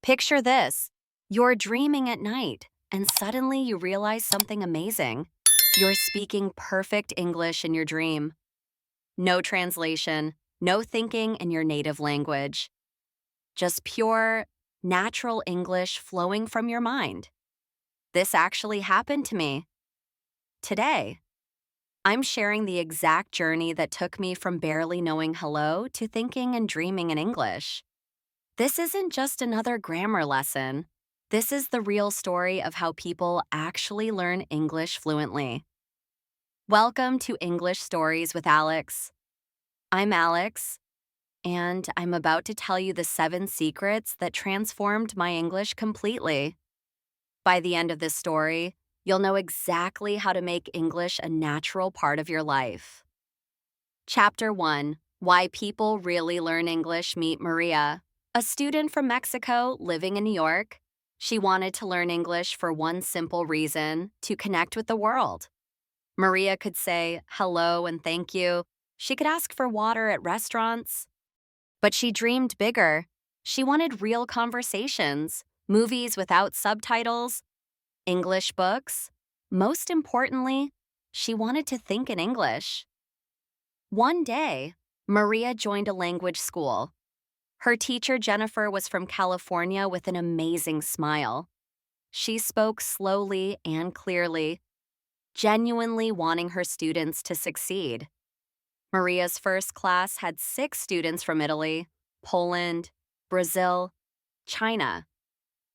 Picture this. You're dreaming at night, and suddenly you realize something amazing. You're speaking perfect English in your dream. No translation, no thinking in your native language. Just pure, natural English flowing from your mind. This actually happened to me. Today, I'm sharing the exact journey that took me from barely knowing hello to thinking and dreaming in English. This isn't just another grammar lesson. This is the real story of how people actually learn English fluently. Welcome to English Stories with Alex. I'm Alex, and I'm about to tell you the 7 secrets that transformed my English completely. By the end of this story, you'll know exactly how to make English a natural part of your life. Chapter 1: Why People Really Learn English. Meet Maria, a student from Mexico living in New York. She wanted to learn English for one simple reason: to connect with the world. Maria could say hello and thank you. She could ask for water at restaurants. But she dreamed bigger. She wanted real conversations, movies without subtitles, English books. Most importantly, she wanted to think in English. One day, Maria joined a language school. Her teacher, Jennifer, was from California with an amazing smile. She spoke slowly and clearly, genuinely wanting her students to succeed. Maria's first class had 6 students from Italy, Poland, Brazil, China,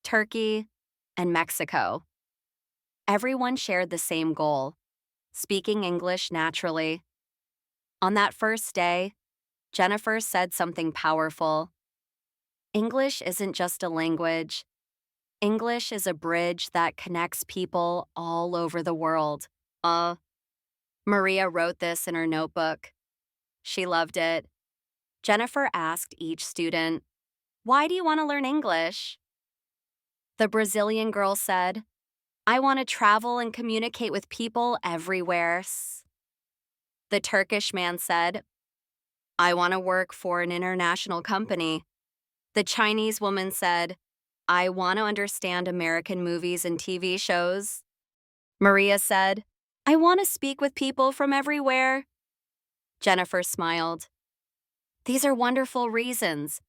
Turkey, and Mexico. Everyone shared the same goal: speaking English naturally. On that first day, Jennifer said something powerful. English isn't just a language. English is a bridge that connects people all over the world. Maria wrote this in her notebook. She loved it. Jennifer asked each student, "Why do you want to learn English?" The Brazilian girl said, "I want to travel and communicate with people everywhere." The Turkish man said, "I want to work for an international company." The Chinese woman said, "I want to understand American movies and TV shows." Maria said, "I want to speak with people from everywhere." Jennifer smiled. These are wonderful reasons.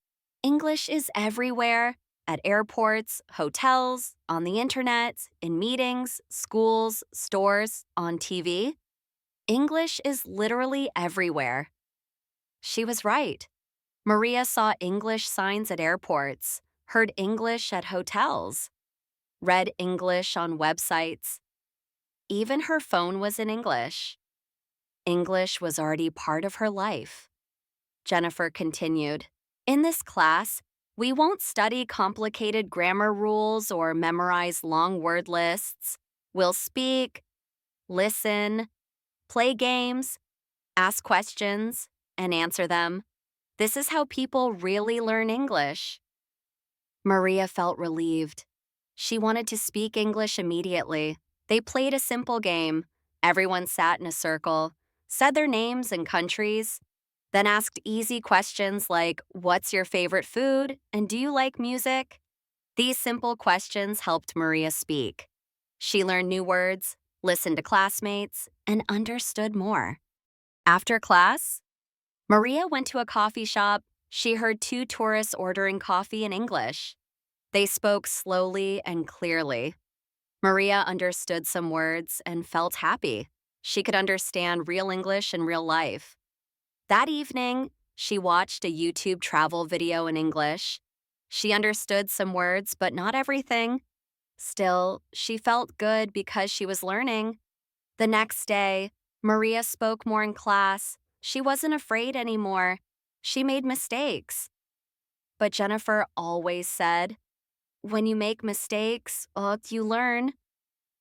English is everywhere: at airports, hotels, on the internet, in meetings, schools, stores, on TV. English is literally everywhere. She was right. Maria saw English signs at airports, heard English at hotels, read English on websites. Even her phone was in English. English was already part of her life. Jennifer continued, "In this class, we won't study complicated grammar rules or memorize long word lists. We'll speak, listen, play games, ask questions, and answer them. This is how people really learn English." Maria felt relieved. She wanted to speak English immediately. They played a simple game. Everyone sat in a circle, said their names and countries, then asked easy questions like, "What's your favorite food?" and "Do you like music?" These simple questions helped Maria speak. She learned new words, listened to classmates, and understood more. After class, Maria went to a coffee shop. She heard 2 tourists ordering coffee in English. They spoke slowly and clearly. Maria understood some words and felt happy. She could understand real English in real life. That evening, she watched a YouTube travel video in English. She understood some words, but not everything. Still, she felt good because she was learning. The next day, Maria spoke more in class. She wasn't afraid anymore. She made mistakes. But Jennifer always said, "When you make mistakes, you learn.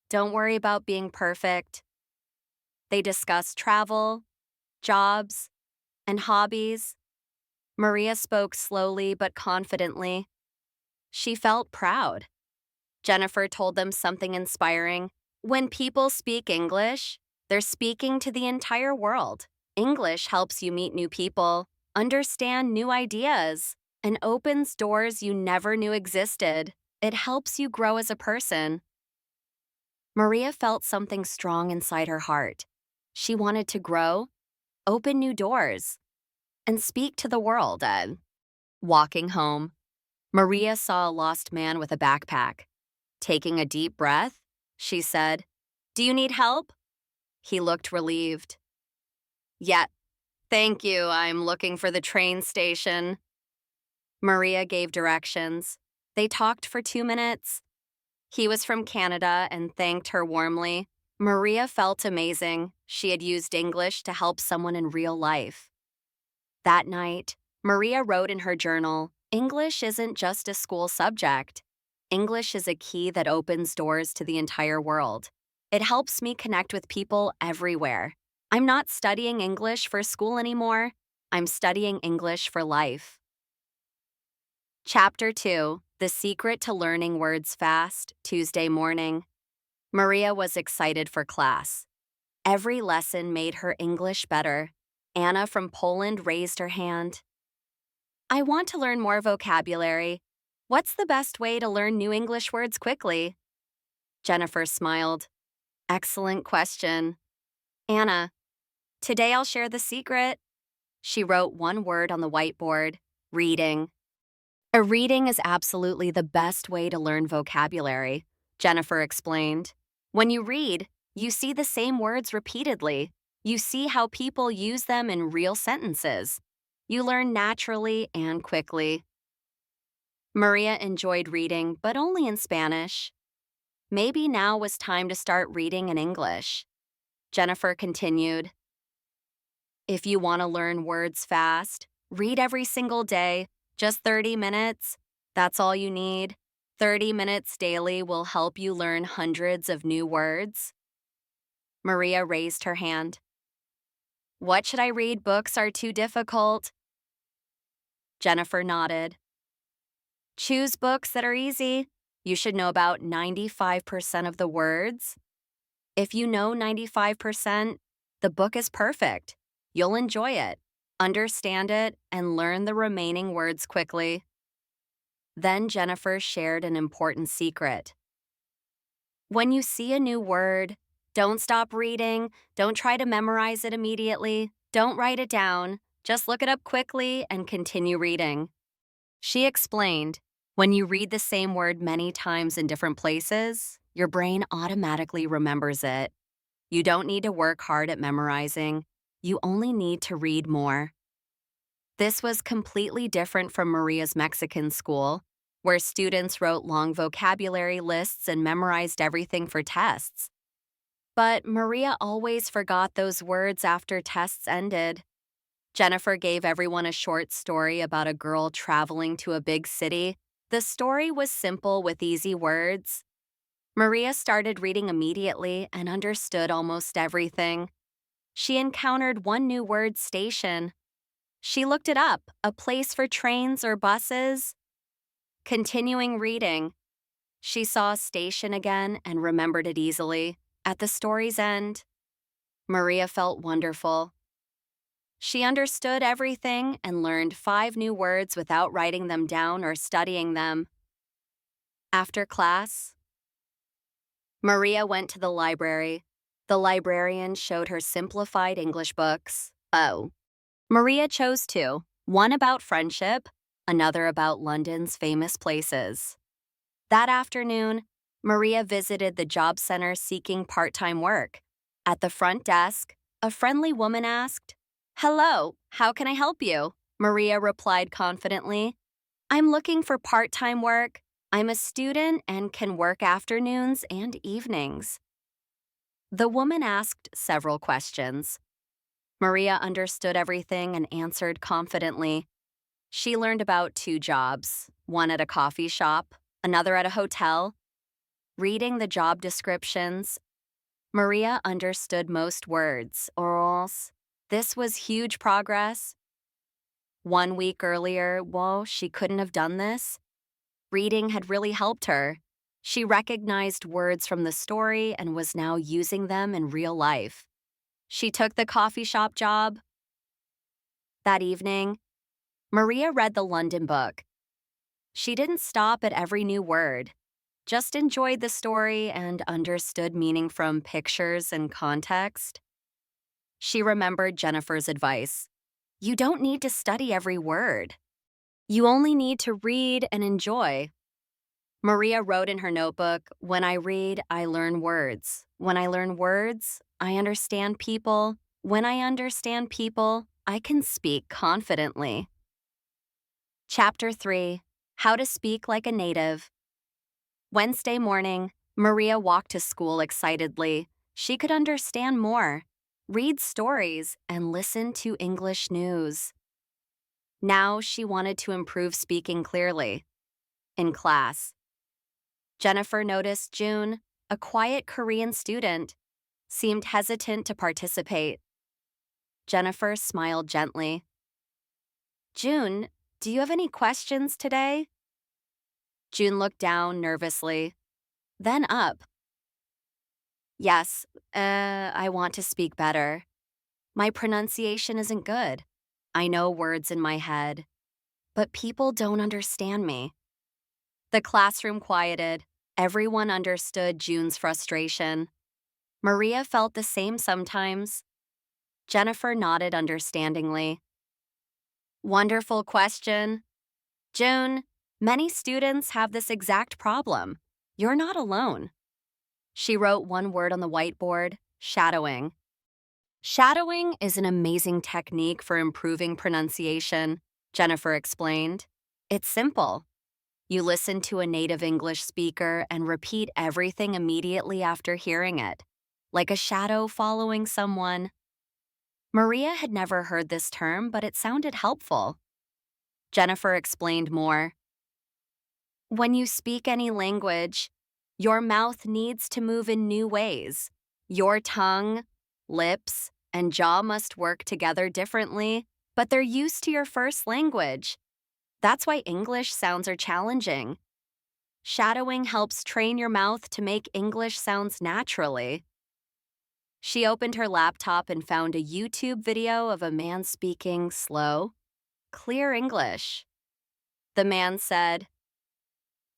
Don't worry about being perfect." They discussed travel, jobs, and hobbies. Maria spoke slowly but confidently. She felt proud. Jennifer told them something inspiring. When people speak English, they're speaking to the entire world. English helps you meet new people, understand new ideas, and opens doors you never knew existed. It helps you grow as a person. Maria felt something strong inside her heart. She wanted to grow, open new doors, and speak to the world. Walking home, Maria saw a lost man with a backpack. Taking a deep breath, she said, "Do you need help?" He looked relieved. "Yeah, thank you. I'm looking for the train station." Maria gave directions. They talked for 2 minutes. He was from Canada and thanked her warmly. Maria felt amazing. She had used English to help someone in real life. That night, Maria wrote in her journal, "English isn't just a school subject. English is a key that opens doors to the entire world. It helps me connect with people everywhere. I'm not studying English for school anymore. I'm studying English for life." Chapter 2, The Secret to Learning Words Fast, Tuesday morning. Maria was excited for class. Every lesson made her English better. Anna from Poland raised her hand. "I want to learn more vocabulary. What's the best way to learn new English words quickly?" Jennifer smiled. "Excellent question. Anna, today I'll share the secret." She wrote one word on the whiteboard: reading. A reading is absolutely the best way to learn vocabulary, Jennifer explained. When you read, you see the same words repeatedly. You see how people use them in real sentences. You learn naturally and quickly. Maria enjoyed reading, but only in Spanish. Maybe now was time to start reading in English. Jennifer continued, "If you want to learn words fast, read every single day, just 30 minutes. That's all you need. 30 minutes daily will help you learn hundreds of new words." Maria raised her hand. "What should I read? Books are too difficult." Jennifer nodded. "Choose books that are easy. You should know about 95% of the words. If you know 95%, the book is perfect. You'll enjoy it, understand it, and learn the remaining words quickly." Then Jennifer shared an important secret. When you see a new word, don't stop reading. Don't try to memorize it immediately. Don't write it down. Just look it up quickly and continue reading. She explained, when you read the same word many times in different places, your brain automatically remembers it. You don't need to work hard at memorizing. You only need to read more. This was completely different from Maria's Mexican school, where students wrote long vocabulary lists and memorized everything for tests. But Maria always forgot those words after tests ended. Jennifer gave everyone a short story about a girl traveling to a big city. The story was simple with easy words. Maria started reading immediately and understood almost everything. She encountered one new word: station. She looked it up, a place for trains or buses. Continuing reading, she saw station again and remembered it easily. At the story's end, Maria felt wonderful. She understood everything and learned 5 new words without writing them down or studying them. After class, Maria went to the library. The librarian showed her simplified English books. Maria chose 2, one about friendship, another about London's famous places. That afternoon, Maria visited the job center seeking part-time work. At the front desk, a friendly woman asked, "Hello, how can I help you?" Maria replied confidently, "I'm looking for part-time work. I'm a student and can work afternoons and evenings." The woman asked several questions. Maria understood everything and answered confidently. She learned about 2 jobs, one at a coffee shop, another at a hotel. Reading the job descriptions, Maria understood most words, or else. This was huge progress. 1 week earlier, she couldn't have done this. Reading had really helped her. She recognized words from the story and was now using them in real life. She took the coffee shop job. That evening, Maria read the London book. She didn't stop at every new word, just enjoyed the story and understood meaning from pictures and context. She remembered Jennifer's advice. You don't need to study every word. You only need to read and enjoy. Maria wrote in her notebook, when I read, I learn words. When I learn words, I understand people. When I understand people, I can speak confidently. Chapter 3: How to Speak Like a Native. Wednesday morning, Maria walked to school excitedly. She could understand more, read stories, and listen to English news. Now she wanted to improve speaking clearly. In class, Jennifer noticed June, a quiet Korean student, seemed hesitant to participate. Jennifer smiled gently. June, do you have any questions today? June looked down nervously, then up. Yes, I want to speak better. My pronunciation isn't good. I know words in my head, but people don't understand me. The classroom quieted. Everyone understood June's frustration. Maria felt the same sometimes. Jennifer nodded understandingly. Wonderful question. June, many students have this exact problem. You're not alone. She wrote one word on the whiteboard: shadowing. Shadowing is an amazing technique for improving pronunciation, Jennifer explained. It's simple. You listen to a native English speaker and repeat everything immediately after hearing it, like a shadow following someone. Maria had never heard this term, but it sounded helpful. Jennifer explained more. When you speak any language, your mouth needs to move in new ways. Your tongue, lips, and jaw must work together differently, but they're used to your first language. That's why English sounds are challenging. Shadowing helps train your mouth to make English sounds naturally. She opened her laptop and found a YouTube video of a man speaking slow, clear English. The man said,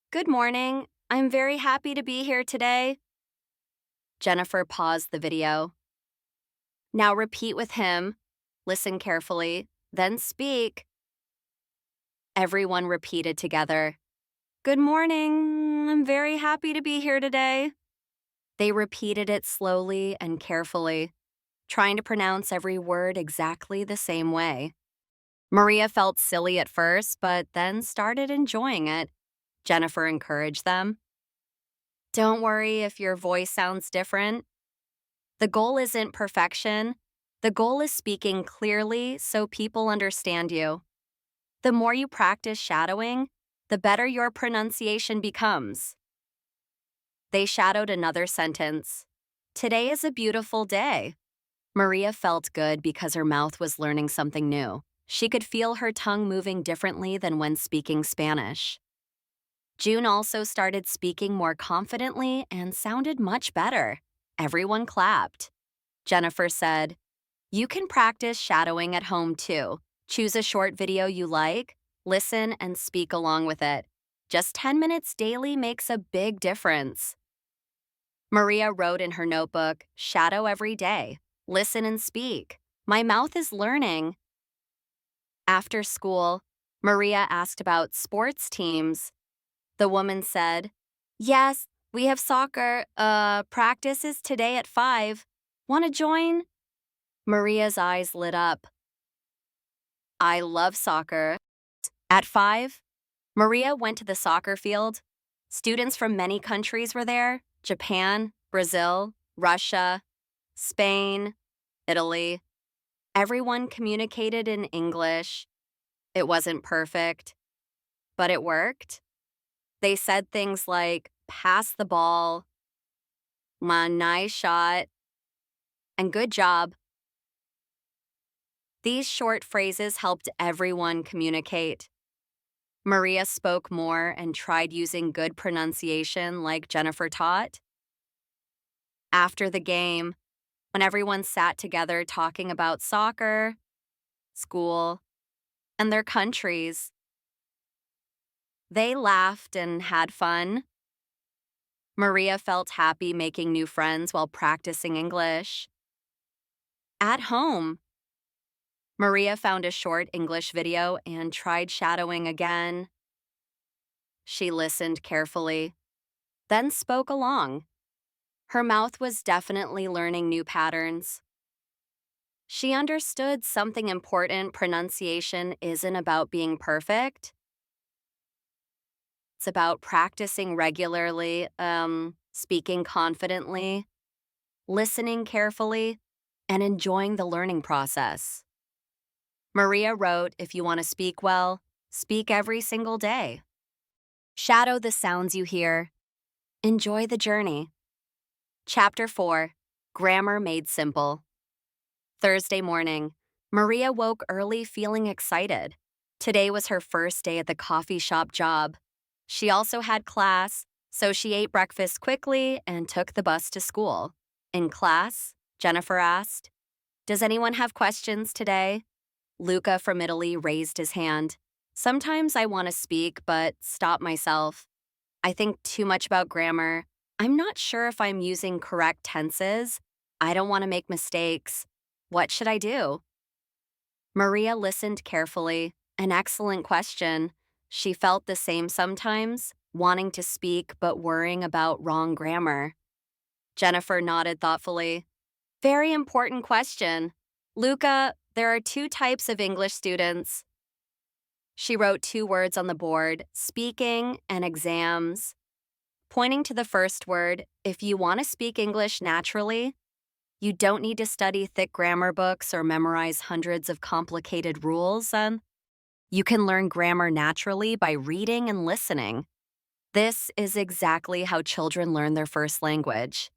"Good morning. I'm very happy to be here today." Jennifer paused the video. Now repeat with him. Listen carefully, then speak. Everyone repeated together. Good morning. I'm very happy to be here today. They repeated it slowly and carefully, trying to pronounce every word exactly the same way. Maria felt silly at first, but then started enjoying it. Jennifer encouraged them. Don't worry if your voice sounds different. The goal isn't perfection. The goal is speaking clearly so people understand you. The more you practice shadowing, the better your pronunciation becomes. They shadowed another sentence. Today is a beautiful day. Maria felt good because her mouth was learning something new. She could feel her tongue moving differently than when speaking Spanish. June also started speaking more confidently and sounded much better. Everyone clapped. Jennifer said, You can practice shadowing at home too. Choose a short video you like, listen, and speak along with it. Just 10 minutes daily makes a big difference. Maria wrote in her notebook, shadow every day. Listen and speak. My mouth is learning. After school, Maria asked about sports teams. The woman said, Yes, we have soccer. Practice is today at 5. Want to join? Maria's eyes lit up. I love soccer. At 5, Maria went to the soccer field. Students from many countries were there: Japan, Brazil, Russia, Spain, Italy. Everyone communicated in English. It wasn't perfect, but it worked. They said things like, pass the ball, nice shot, and good job. These short phrases helped everyone communicate. Maria spoke more and tried using good pronunciation like Jennifer taught. After the game, when everyone sat together talking about soccer, school, and their countries. They laughed and had fun. Maria felt happy making new friends while practicing English. At home, Maria found a short English video and tried shadowing again. She listened carefully, then spoke along. Her mouth was definitely learning new patterns. She understood something important: pronunciation isn't about being perfect. It's about practicing regularly, speaking confidently, listening carefully, and enjoying the learning process. Maria wrote, if you want to speak well, speak every single day. Shadow the sounds you hear. Enjoy the journey. Chapter 4, Grammar Made Simple. Thursday morning, Maria woke early feeling excited. Today was her first day at the coffee shop job. She also had class, so she ate breakfast quickly and took the bus to school. In class, Jennifer asked, "Does anyone have questions today?" Luca from Italy raised his hand. "Sometimes I want to speak, but stop myself. I think too much about grammar. I'm not sure if I'm using correct tenses. I don't want to make mistakes. What should I do?" Maria listened carefully. An excellent question. She felt the same sometimes, wanting to speak but worrying about wrong grammar. Jennifer nodded thoughtfully. "Very important question. Luca, there are two types of English students." She wrote two words on the board: speaking and exams. Pointing to the first word, if you want to speak English naturally, you don't need to study thick grammar books or memorize hundreds of complicated rules. You can learn grammar naturally by reading and listening. This is exactly how children learn their first language.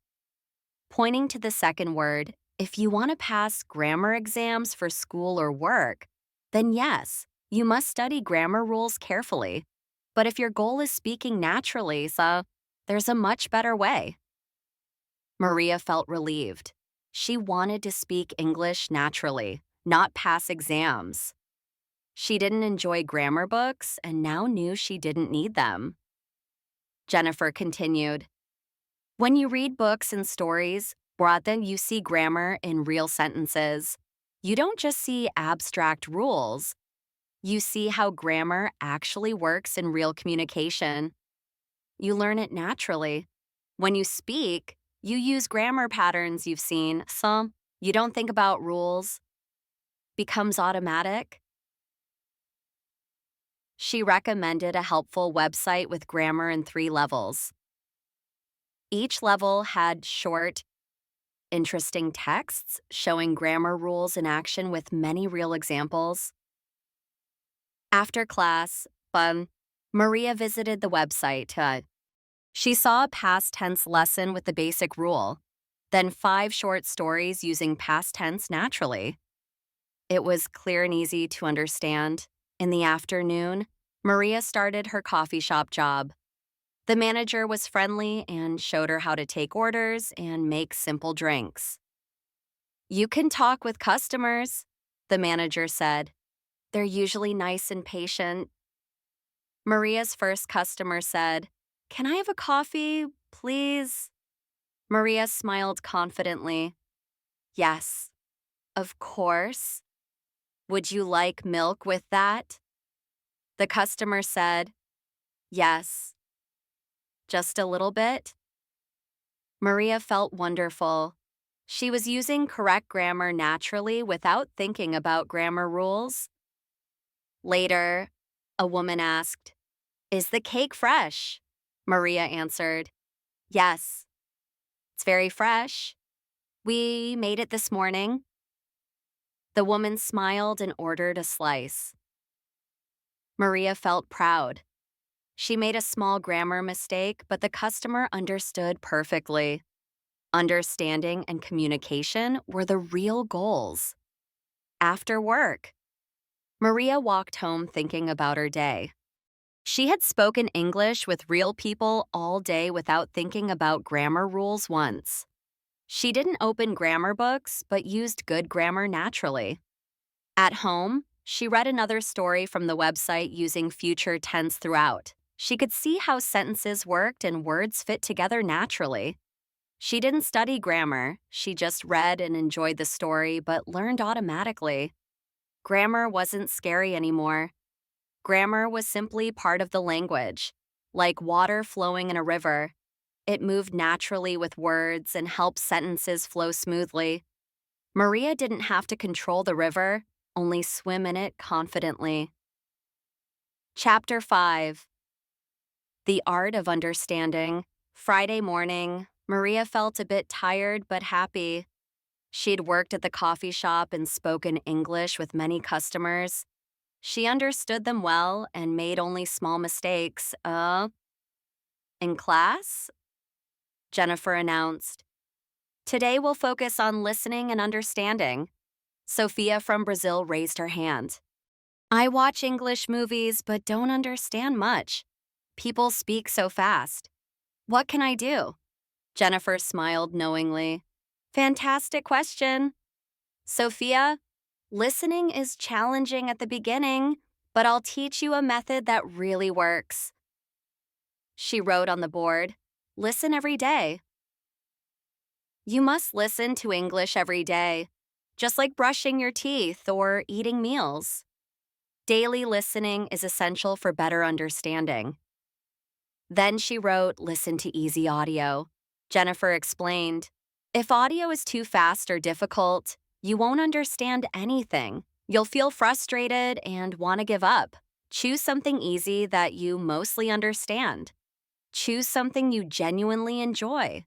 Pointing to the second word, if you want to pass grammar exams for school or work, then yes, you must study grammar rules carefully. But if your goal is speaking naturally, so there's a much better way. Maria felt relieved. She wanted to speak English naturally, not pass exams. She didn't enjoy grammar books and now knew she didn't need them. Jennifer continued, when you read books and stories, then you see grammar in real sentences. You don't just see abstract rules. You see how grammar actually works in real communication. You learn it naturally. When you speak, you use grammar patterns you've seen, so you don't think about rules. Becomes automatic. She recommended a helpful website with grammar in 3 levels. Each level had short, interesting texts showing grammar rules in action with many real examples. After class, Maria visited the website. She saw a past tense lesson with the basic rule, then 5 short stories using past tense naturally. It was clear and easy to understand. In the afternoon, Maria started her coffee shop job. The manager was friendly and showed her how to take orders and make simple drinks. "You can talk with customers," the manager said. "They're usually nice and patient." Maria's first customer said, "Can I have a coffee, please?" Maria smiled confidently. "Yes, of course. Would you like milk with that?" The customer said, "Yes, just a little bit." Maria felt wonderful. She was using correct grammar naturally without thinking about grammar rules. Later, a woman asked, "Is the cake fresh?" Maria answered, "Yes, it's very fresh. We made it this morning." The woman smiled and ordered a slice. Maria felt proud. She made a small grammar mistake, but the customer understood perfectly. Understanding and communication were the real goals. After work, Maria walked home thinking about her day. She had spoken English with real people all day without thinking about grammar rules once. She didn't open grammar books, but used good grammar naturally. At home, She read another story from the website using future tense throughout. She could see how sentences worked and words fit together naturally. She didn't study grammar, she just read and enjoyed the story but learned automatically. Grammar wasn't scary anymore. Grammar was simply part of the language, like water flowing in a river. It moved naturally with words and helped sentences flow smoothly. Maria didn't have to control the river, only swim in it confidently. Chapter 5. The Art of Understanding. Friday morning, Maria felt a bit tired but happy. She'd worked at the coffee shop and spoken English with many customers. She understood them well and made only small mistakes. In class? Jennifer announced. Today we'll focus on listening and understanding. Sophia from Brazil raised her hand. I watch English movies but don't understand much. People speak so fast. What can I do? Jennifer smiled knowingly. Fantastic question. Sophia, listening is challenging at the beginning, but I'll teach you a method that really works. She wrote on the board, listen every day. You must listen to English every day, just like brushing your teeth or eating meals. Daily listening is essential for better understanding. Then she wrote, listen to easy audio. Jennifer explained, if audio is too fast or difficult, you won't understand anything. You'll feel frustrated and want to give up. Choose something easy that you mostly understand. Choose something you genuinely enjoy.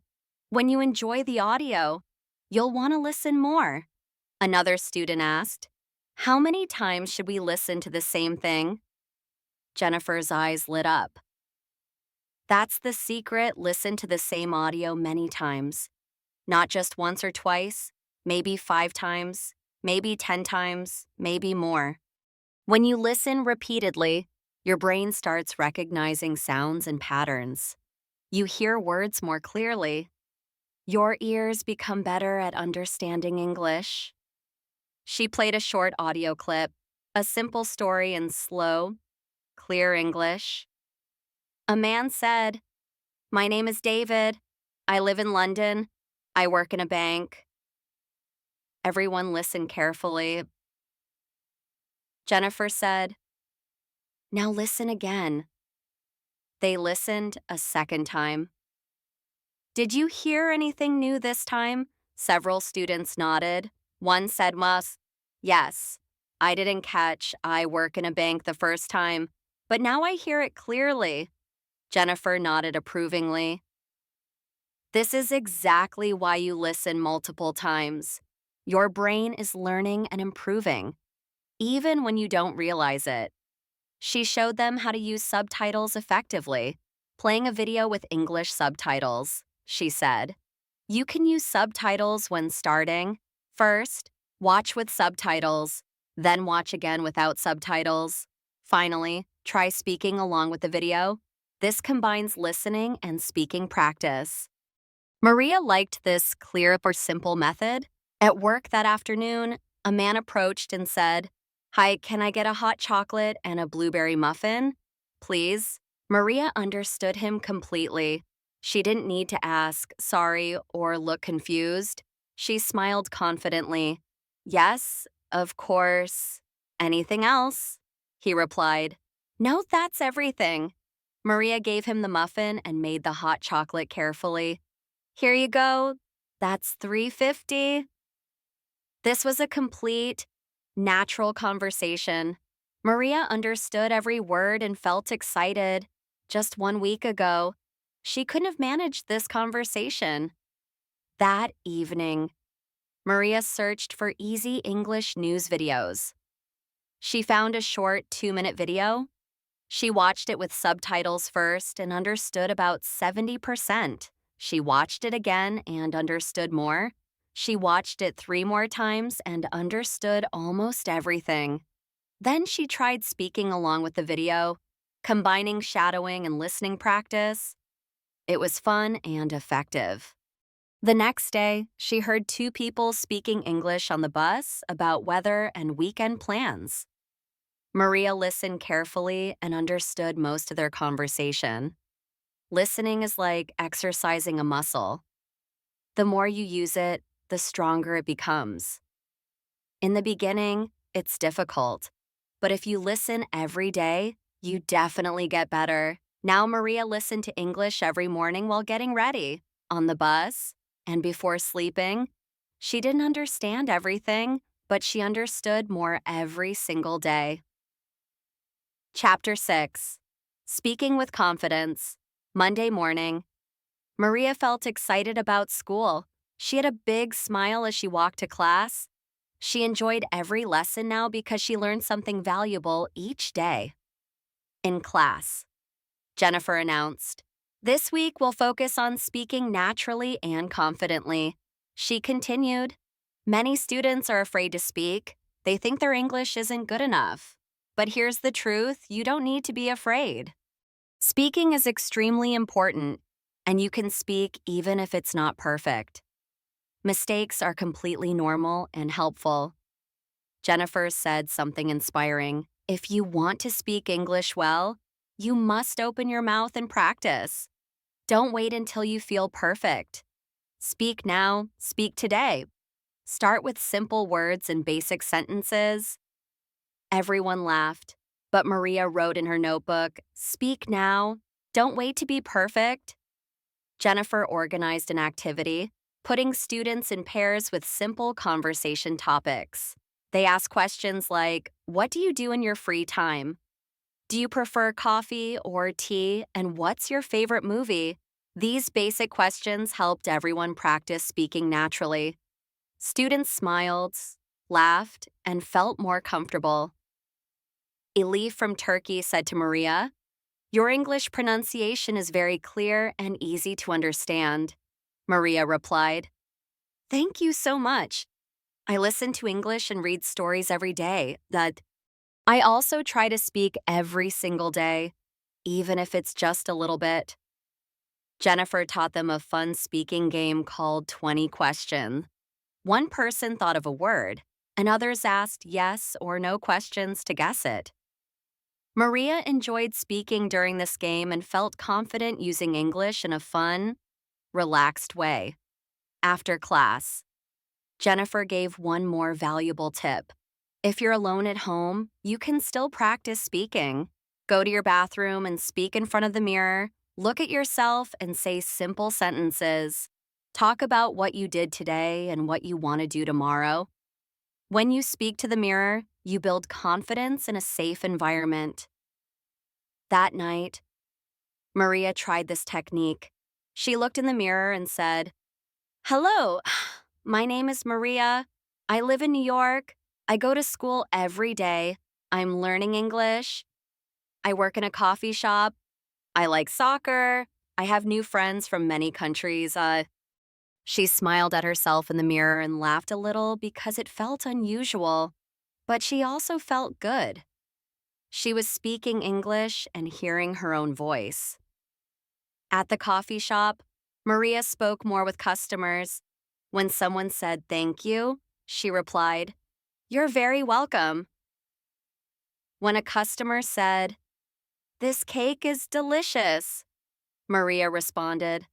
When you enjoy the audio, you'll want to listen more. Another student asked, how many times should we listen to the same thing? Jennifer's eyes lit up. That's the secret, listen to the same audio many times. Not just once or twice, maybe 5 times, maybe 10 times, maybe more. When you listen repeatedly, your brain starts recognizing sounds and patterns. You hear words more clearly. Your ears become better at understanding English. She played a short audio clip, a simple story in slow, clear English. A man said, my name is David. I live in London. I work in a bank. Everyone listened carefully. Jennifer said, now listen again. They listened a second time. Did you hear anything new this time? Several students nodded. One said, yes. I didn't catch I work in a bank the first time, but now I hear it clearly. Jennifer nodded approvingly. This is exactly why you listen multiple times. Your brain is learning and improving, even when you don't realize it. She showed them how to use subtitles effectively, playing a video with English subtitles. She said, you can use subtitles when starting. First, watch with subtitles, then watch again without subtitles. Finally, try speaking along with the video. This combines listening and speaking practice. Maria liked this clear or simple method. At work that afternoon, a man approached and said, hi, can I get a hot chocolate and a blueberry muffin? Please. Maria understood him completely. She didn't need to ask, sorry, or look confused. She smiled confidently. Yes, of course. Anything else? He replied. No, that's everything. Maria gave him the muffin and made the hot chocolate carefully. Here you go. That's $3.50. This was a complete, natural conversation. Maria understood every word and felt excited. Just 1 week ago, she couldn't have managed this conversation. That evening, Maria searched for easy English news videos. She found a short 2-minute video. She watched it with subtitles first and understood about 70%. She watched it again and understood more. She watched it 3 more times and understood almost everything. Then she tried speaking along with the video, combining shadowing and listening practice. It was fun and effective. The next day, she heard 2 people speaking English on the bus about weather and weekend plans. Maria listened carefully and understood most of their conversation. Listening is like exercising a muscle. The more you use it, the stronger it becomes. In the beginning, it's difficult, but if you listen every day, you definitely get better. Now, Maria listened to English every morning while getting ready, on the bus, and before sleeping. She didn't understand everything, but she understood more every single day. Chapter 6. Speaking with Confidence. Monday morning. Maria felt excited about school. She had a big smile as she walked to class. She enjoyed every lesson now because she learned something valuable each day. In class, Jennifer announced, "This week we'll focus on speaking naturally and confidently." She continued, "Many students are afraid to speak. They think their English isn't good enough. But here's the truth, you don't need to be afraid. Speaking is extremely important, and you can speak even if it's not perfect. Mistakes are completely normal and helpful." Jennifer said something inspiring. "If you want to speak English well, you must open your mouth and practice. Don't wait until you feel perfect. Speak now, speak today. Start with simple words and basic sentences." Everyone laughed, but Maria wrote in her notebook, "Speak now. Don't wait to be perfect." Jennifer organized an activity, putting students in pairs with simple conversation topics. They asked questions like, "What do you do in your free time? Do you prefer coffee or tea? And what's your favorite movie?" These basic questions helped everyone practice speaking naturally. Students smiled, laughed, and felt more comfortable. Elif from Turkey said to Maria, "Your English pronunciation is very clear and easy to understand." Maria replied, "Thank you so much. I listen to English and read stories every day. That I also try to speak every single day, even if it's just a little bit." Jennifer taught them a fun speaking game called 20 Questions. One person thought of a word, and others asked yes or no questions to guess it. Maria enjoyed speaking during this game and felt confident using English in a fun, relaxed way. After class, Jennifer gave one more valuable tip. If you're alone at home, you can still practice speaking. Go to your bathroom and speak in front of the mirror. Look at yourself and say simple sentences. Talk about what you did today and what you want to do tomorrow. When you speak to the mirror, you build confidence in a safe environment. That night, Maria tried this technique. She looked in the mirror and said, "Hello, my name is Maria. I live in New York. I go to school every day. I'm learning English. I work in a coffee shop. I like soccer. I have new friends from many countries." She smiled at herself in the mirror and laughed a little because it felt unusual, but she also felt good. She was speaking English and hearing her own voice. At the coffee shop, Maria spoke more with customers. When someone said thank you, she replied, "You're very welcome." When a customer said, "This cake is delicious," Maria responded,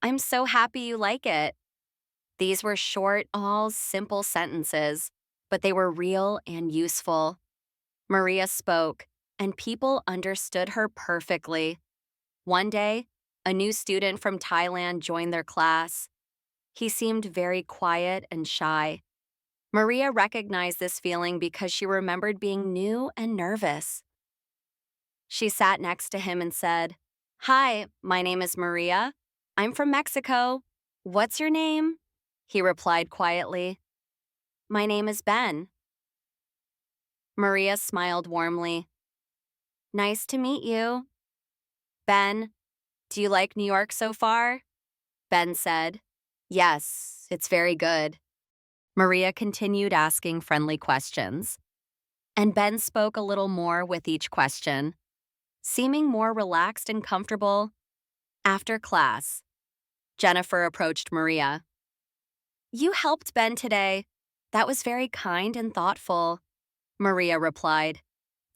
"I'm so happy you like it." These were short, all simple sentences, but they were real and useful. Maria spoke, and people understood her perfectly. One day, a new student from Thailand joined their class. He seemed very quiet and shy. Maria recognized this feeling because she remembered being new and nervous. She sat next to him and said, "Hi, my name is Maria. I'm from Mexico. What's your name?" He replied quietly, "My name is Ben." Maria smiled warmly. "Nice to meet you." "Ben, do you like New York so far?" Ben said, "Yes, it's very good." Maria continued asking friendly questions, and Ben spoke a little more with each question, seeming more relaxed and comfortable. After class, Jennifer approached Maria. "You helped Ben today. That was very kind and thoughtful." Maria replied.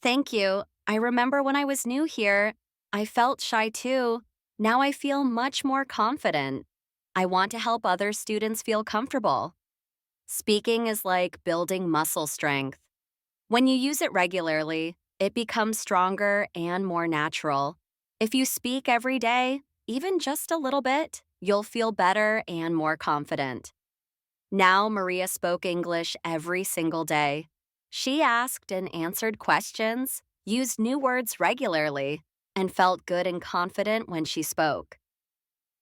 Thank you. I remember when I was new here, I felt shy too. Now I feel much more confident. I want to help other students feel comfortable. Speaking is like building muscle strength. When you use it regularly, it becomes stronger and more natural. If you speak every day, even just a little bit, you'll feel better and more confident. Now, Maria spoke English every single day. She asked and answered questions, used new words regularly, and felt good and confident when she spoke.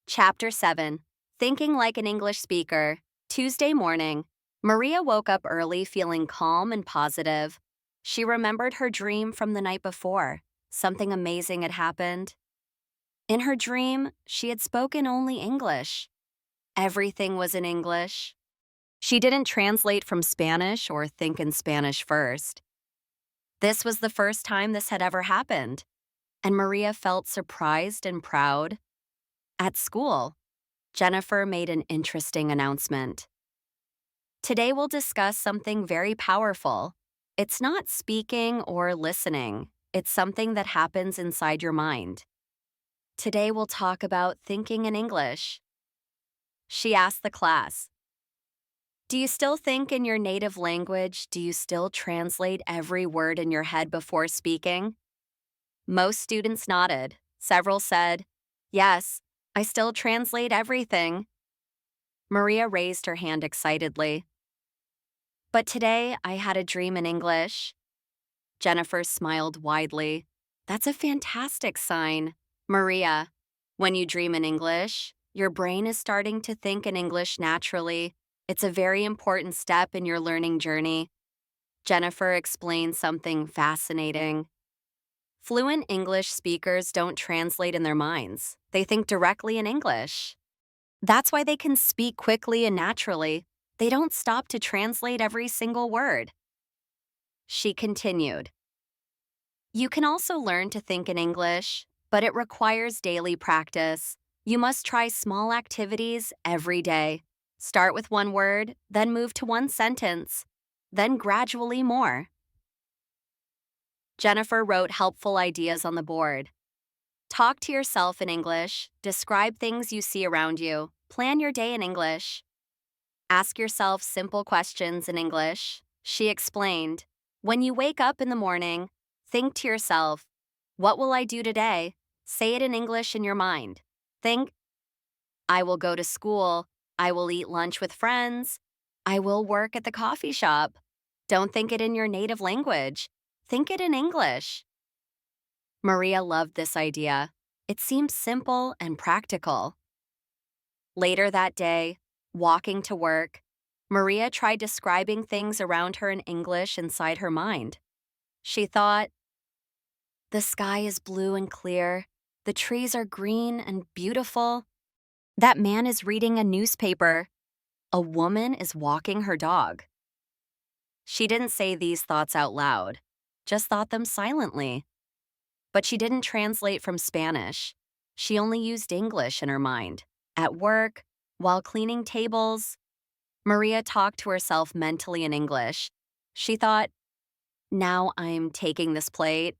Chapter 7. Thinking Like an English Speaker. Tuesday morning. Maria woke up early feeling calm and positive. She remembered her dream from the night before. Something amazing had happened. In her dream, she had spoken only English. Everything was in English. She didn't translate from Spanish or think in Spanish first. This was the first time this had ever happened, and Maria felt surprised and proud. At school, Jennifer made an interesting announcement. Today we'll discuss something very powerful. It's not speaking or listening. It's something that happens inside your mind. Today we'll talk about thinking in English. She asked the class, do you still think in your native language? Do you still translate every word in your head before speaking? Most students nodded. Several said, yes, I still translate everything. Maria raised her hand excitedly. But today I had a dream in English. Jennifer smiled widely. That's a fantastic sign. Maria, when you dream in English, your brain is starting to think in English naturally. It's a very important step in your learning journey. Jennifer explained something fascinating. Fluent English speakers don't translate in their minds. They think directly in English. That's why they can speak quickly and naturally. They don't stop to translate every single word. She continued. You can also learn to think in English, but it requires daily practice. You must try small activities every day. Start with one word, then move to one sentence, then gradually more. Jennifer wrote helpful ideas on the board. Talk to yourself in English, describe things you see around you, plan your day in English. Ask yourself simple questions in English. She explained, when you wake up in the morning, think to yourself, what will I do today? Say it in English in your mind. Think, I will go to school. I will eat lunch with friends. I will work at the coffee shop. Don't think it in your native language. Think it in English. Maria loved this idea. It seemed simple and practical. Later that day, walking to work, Maria tried describing things around her in English inside her mind. She thought, the sky is blue and clear. The trees are green and beautiful. That man is reading a newspaper. A woman is walking her dog. She didn't say these thoughts out loud, just thought them silently. But she didn't translate from Spanish. She only used English in her mind. At work, while cleaning tables, Maria talked to herself mentally in English. She thought, now I'm taking this plate.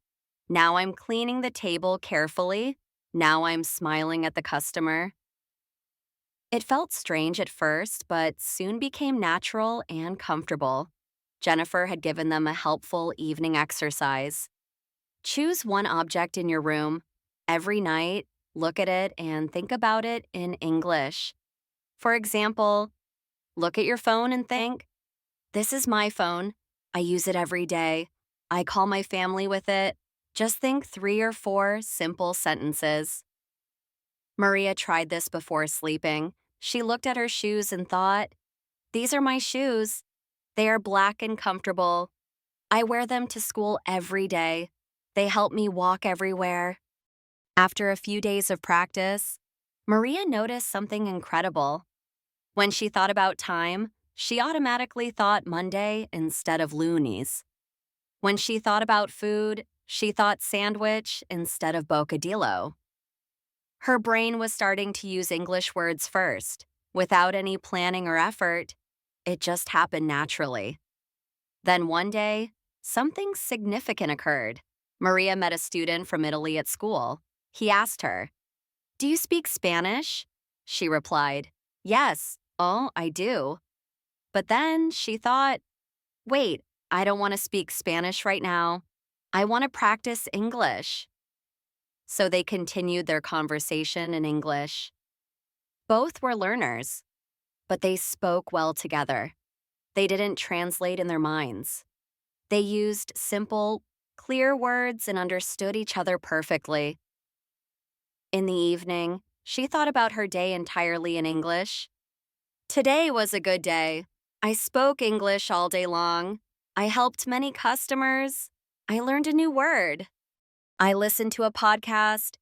Now I'm cleaning the table carefully. Now I'm smiling at the customer. It felt strange at first, but soon became natural and comfortable. Jennifer had given them a helpful evening exercise. Choose one object in your room. Every night, look at it and think about it in English. For example, look at your phone and think, this is my phone. I use it every day. I call my family with it. Just think 3 or 4 simple sentences. Maria tried this before sleeping. She looked at her shoes and thought, these are my shoes. They are black and comfortable. I wear them to school every day. They help me walk everywhere. After a few days of practice, Maria noticed something incredible. When she thought about time, she automatically thought Monday instead of loonies. When she thought about food, she thought sandwich instead of bocadillo. Her brain was starting to use English words first, without any planning or effort. It just happened naturally. Then one day, something significant occurred. Maria met a student from Italy at school. He asked her, "Do you speak Spanish?" She replied, "Yes, oh, I do." But then she thought, "Wait, I don't want to speak Spanish right now. I want to practice English." So they continued their conversation in English. Both were learners, but they spoke well together. They didn't translate in their minds. They used simple, clear words and understood each other perfectly. In the evening, she thought about her day entirely in English. "Today was a good day. I spoke English all day long. I helped many customers. I learned a new word. I listened to a podcast,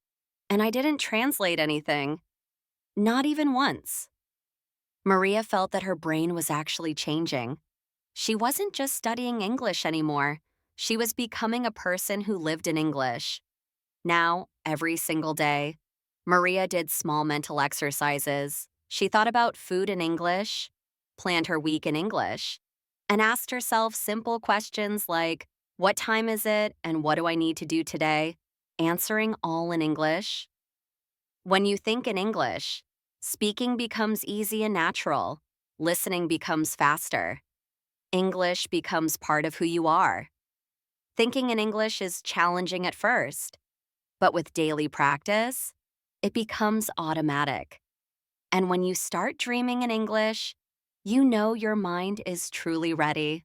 and I didn't translate anything. Not even once." Maria felt that her brain was actually changing. She wasn't just studying English anymore. She was becoming a person who lived in English. Now, every single day, Maria did small mental exercises. She thought about food in English, planned her week in English, and asked herself simple questions like, "What time is it and what do I need to do today?" Answering all in English. When you think in English, speaking becomes easy and natural. Listening becomes faster. English becomes part of who you are. Thinking in English is challenging at first, but with daily practice, it becomes automatic. And when you start dreaming in English, you know your mind is truly ready.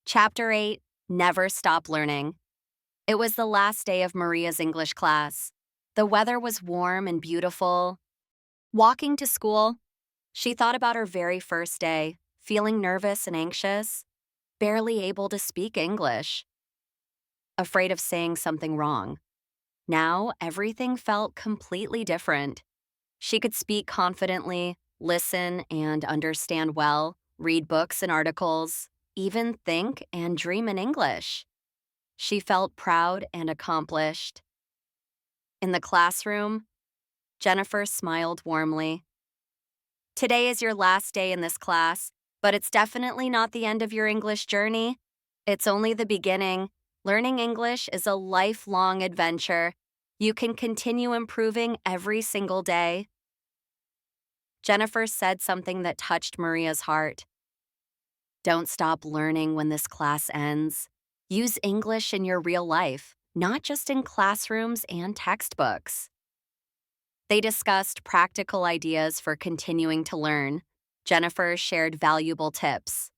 Chapter 8, Never Stop Learning. It was the last day of Maria's English class. The weather was warm and beautiful. Walking to school, she thought about her very first day, feeling nervous and anxious, barely able to speak English, afraid of saying something wrong. Now, everything felt completely different. She could speak confidently, listen and understand well, read books and articles, even think and dream in English. She felt proud and accomplished. In the classroom, Jennifer smiled warmly. "Today is your last day in this class, but it's definitely not the end of your English journey. It's only the beginning. Learning English is a lifelong adventure. You can continue improving every single day." Jennifer said something that touched Maria's heart. "Don't stop learning when this class ends. Use English in your real life, not just in classrooms and textbooks." They discussed practical ideas for continuing to learn. Jennifer shared valuable tips.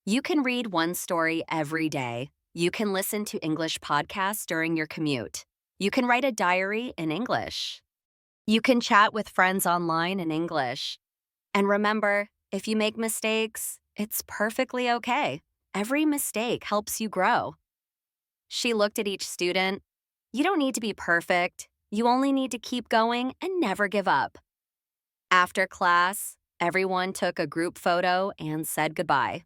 You can read one story every day. You can listen to English podcasts during your commute. You can write a diary in English. You can chat with friends online in English. And remember, if you make mistakes, it's perfectly okay. Every mistake helps you grow. She looked at each student. You don't need to be perfect. You only need to keep going and never give up. After class, everyone took a group photo and said goodbye.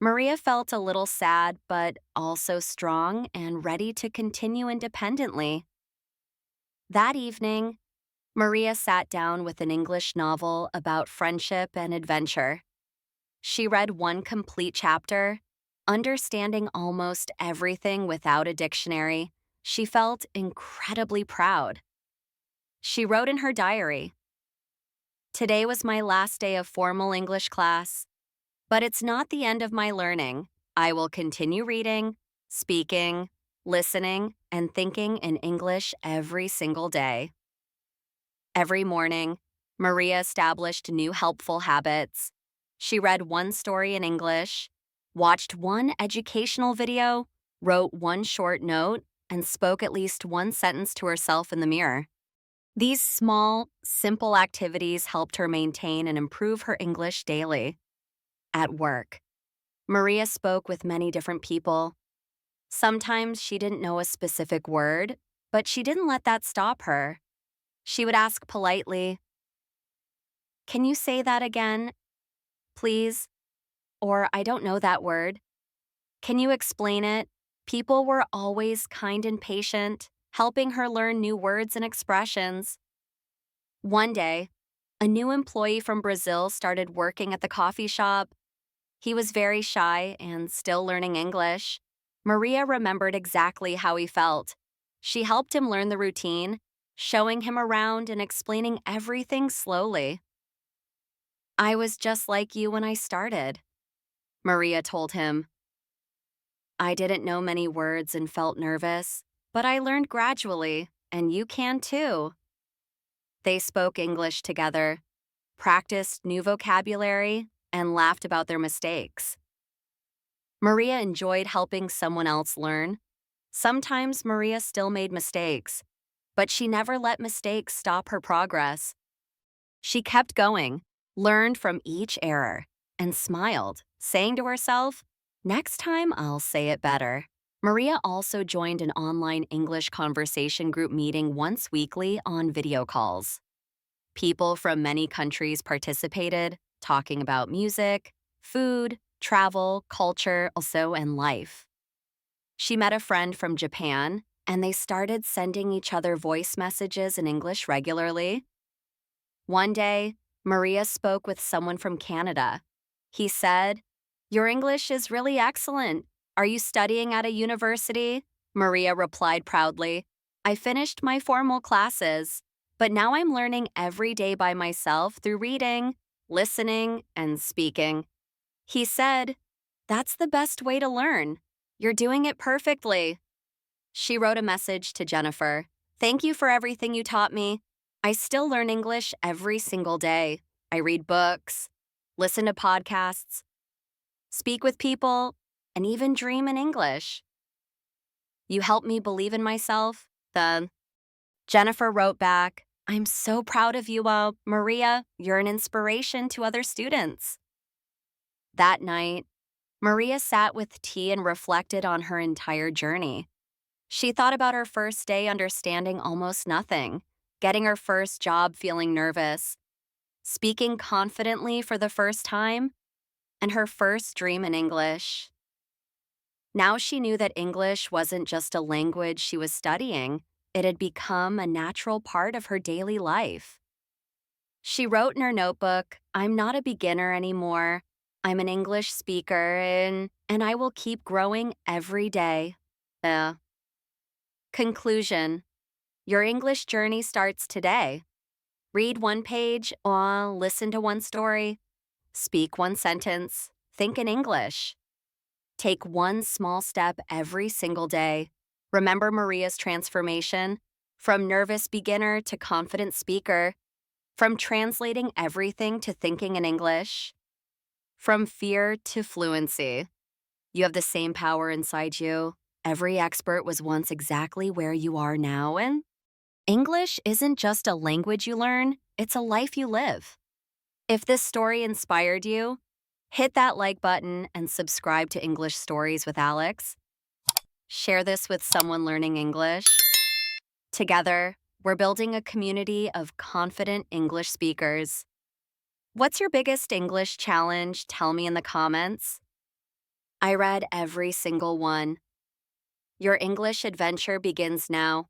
Maria felt a little sad, but also strong and ready to continue independently. That evening, Maria sat down with an English novel about friendship and adventure. She read one complete chapter, understanding almost everything without a dictionary. She felt incredibly proud. She wrote in her diary, "Today was my last day of formal English class, but it's not the end of my learning. I will continue reading, speaking, listening, and thinking in English every single day." Every morning, Maria established new helpful habits. She read one story in English, watched one educational video, wrote one short note, and spoke at least one sentence to herself in the mirror. These small, simple activities helped her maintain and improve her English daily. At work, Maria spoke with many different people. Sometimes she didn't know a specific word, but she didn't let that stop her. She would ask politely, "Can you say that again, please?" Or, "I don't know that word. Can you explain it?" People were always kind and patient, helping her learn new words and expressions. One day, a new employee from Brazil started working at the coffee shop. He was very shy and still learning English. Maria remembered exactly how he felt. She helped him learn the routine, showing him around and explaining everything slowly. I was just like you when I started, Maria told him. I didn't know many words and felt nervous, but I learned gradually, and you can too. They spoke English together, practiced new vocabulary, and laughed about their mistakes. Maria enjoyed helping someone else learn. Sometimes Maria still made mistakes, but she never let mistakes stop her progress. She kept going, learned from each error, and smiled, saying to herself, "Next time I'll say it better." Maria also joined an online English conversation group meeting once weekly on video calls. People from many countries participated, talking about music, food, travel, culture, also, and life. She met a friend from Japan, and they started sending each other voice messages in English regularly. One day, Maria spoke with someone from Canada. He said, "Your English is really excellent. Are you studying at a university?" Maria replied proudly, "I finished my formal classes, but now I'm learning every day by myself through reading, listening, and speaking." He said, "That's the best way to learn. You're doing it perfectly." She wrote a message to Jennifer. "Thank you for everything you taught me. I still learn English every single day. I read books, listen to podcasts, speak with people, and even dream in English. You helped me believe in myself." Then Jennifer wrote back, "I'm so proud of you, Maria. You're an inspiration to other students." That night, Maria sat with tea and reflected on her entire journey. She thought about her first day understanding almost nothing, getting her first job feeling nervous, speaking confidently for the first time, and her first dream in English. Now she knew that English wasn't just a language she was studying, it had become a natural part of her daily life. She wrote in her notebook, "I'm not a beginner anymore. I'm an English speaker, and I will keep growing every day." Uh, Conclusion: your English journey starts today. Read one page, or listen to one story, speak one sentence, think in English. Take one small step every single day. Remember Maria's transformation? From nervous beginner to confident speaker, from translating everything to thinking in English, from fear to fluency. You have the same power inside you. Every expert was once exactly where you are now, and English isn't just a language you learn, it's a life you live. If this story inspired you, hit that like button and subscribe to English Stories with Alex. Share this with someone learning English. Together, we're building a community of confident English speakers. What's your biggest English challenge? Tell me in the comments. I read every single one. Your English adventure begins now.